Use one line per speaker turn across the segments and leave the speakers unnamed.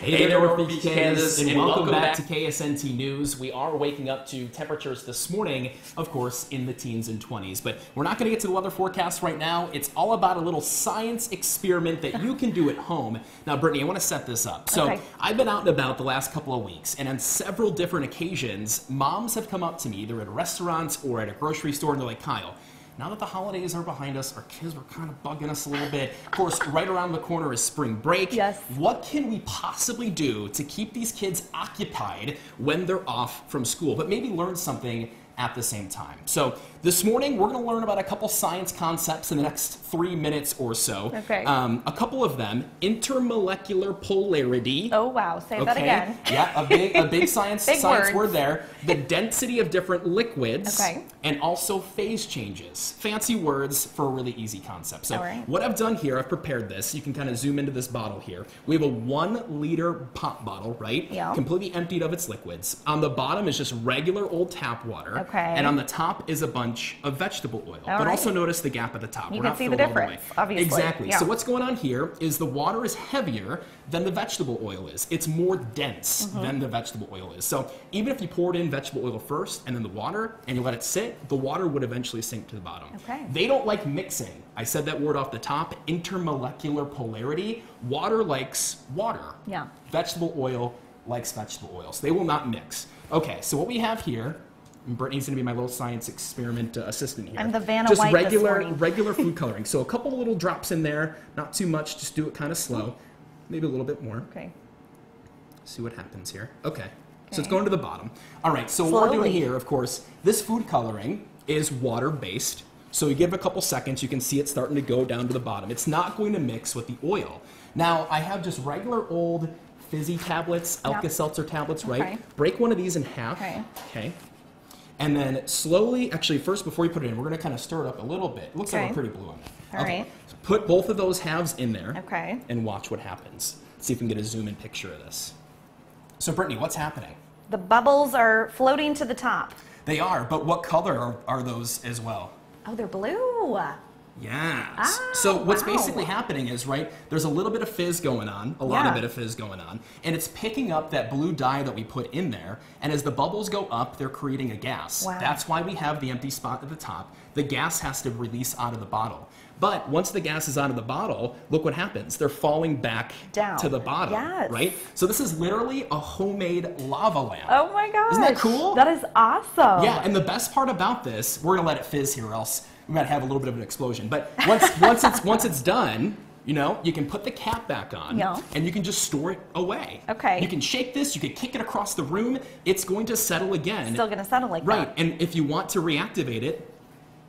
Hey there, Northeast Kansas, and welcome back to KSNT News. We are waking up to temperatures this morning, of course, in the teens and 20s. But we're not going to get to the weather forecast right now. It's all about a little science experiment that you can do at home. Now, Brittany, I want to set this up. So I've been out and about the last couple of weeks, and on several different occasions, moms have come up to me, either at restaurants or at a grocery store, and they're like, Kyle, now that the holidays are behind us, our kids were kind of bugging us a little bit. Of course, right around the corner is spring break.
Yes.
What can we possibly do to keep these kids occupied when they're off from school, but maybe learn something at the same time? So this morning, we're going to learn about a couple science concepts in the next 3 minutes or so.
Okay.
A couple of them, intermolecular polarity.
Oh, wow. Say that again.
Yeah, a big science word there. The density of different liquids.
Okay.
And also phase changes. Fancy words for a really easy concept. So
right.
What I've done here, I've prepared this. You can kind of zoom into this bottle here. We have a 1 liter pop bottle, right?
Yeah.
Completely emptied of its liquids. On the bottom is just regular old tap water.
Okay.
And on the top is a bunch of vegetable oil. But also notice the gap at the top.
You can see the difference, obviously.
Exactly.
Yeah.
So what's going on here is the water is heavier than the vegetable oil is. It's more dense than the vegetable oil is. So even if you poured in vegetable oil first and then the water and you let it sit, the water would eventually sink to the bottom.
Okay.
They don't like mixing. I said that word off the top, intermolecular polarity. Water likes water.
Yeah.
Vegetable oil likes vegetable oil. So they will not mix. Okay, so what we have here, and Brittany's going to be my little science experiment assistant here.
I'm the Vanna
just
White this morning.
regular food coloring. So a couple of little drops in there, not too much, just do it kind of slow. Maybe a little bit more.
Okay.
See what happens here. Okay. So it's going to the bottom. All right, so what we're doing here, of course, this food coloring is water-based. So you give it a couple seconds, you can see it starting to go down to the bottom. It's not going to mix with the oil. Now, I have just regular old fizzy tablets, Alka-Seltzer tablets, right? Break one of these in half. Okay. And then slowly, actually first before you put it in, we're going to kind of stir it up a little bit. It looks like we're pretty blue on it.
All right.
So put both of those halves in there.
Okay.
And watch what happens. See if we can get a zoom in picture of this. So Brittany, what's happening?
The bubbles are floating to the top.
They are, but what color are those as well?
Oh, they're blue.
Yes. So what's basically happening is, right, there's a little bit of fizz going on, a lot of bit of fizz going on, and it's picking up that blue dye that we put in there, and as the bubbles go up, they're creating a gas.
Wow.
That's why we have the empty spot at the top. The gas has to release out of the bottle. But once the gas is out of the bottle, look what happens. They're falling back down to the bottom, right? So this is literally a homemade lava lamp.
Oh my gosh.
Isn't that cool?
That is awesome.
Yeah, and the best part about this, we're gonna let it fizz here or else we might have a little bit of an explosion. But once it's done, you know, you can put the cap back on and you can just store it away.
Okay.
You can shake this, you can kick it across the room, it's going to settle again.
Still gonna settle like that.
Right, and if you want to reactivate it,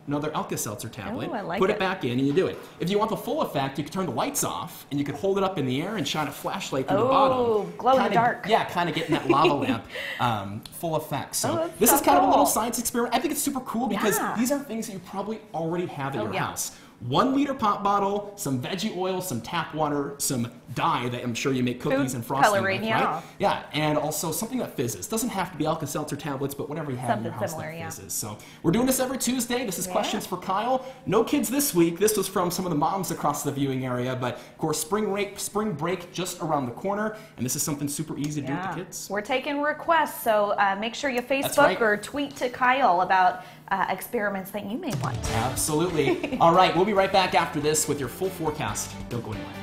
another Alka-Seltzer tablet,
I like
put it back in and you do it. If you want the full effect, you can turn the lights off and you can hold it up in the air and shine a flashlight through the bottom.
Oh, glow in the dark.
Yeah, kind of getting that lava lamp full effect. So this is kind of a little science experiment. I think it's super cool because these are things that you probably already have at your house. 1 liter pop bottle, some veggie oil, some tap water, some dye that I'm sure you make cookies and frosting with, right? Yeah, and also something that fizzes. Doesn't have to be Alka-Seltzer tablets, but whatever you have in your house that fizzes. So we're doing this every Tuesday. This is Questions for Kyle. No kids this week. This was from some of the moms across the viewing area, but of course spring break just around the corner, and this is something super easy to do with the kids.
We're taking requests, so make sure you Facebook or tweet to Kyle about experiments that you may want.
Absolutely. All right, we'll be right back after this with your full forecast. Don't go anywhere.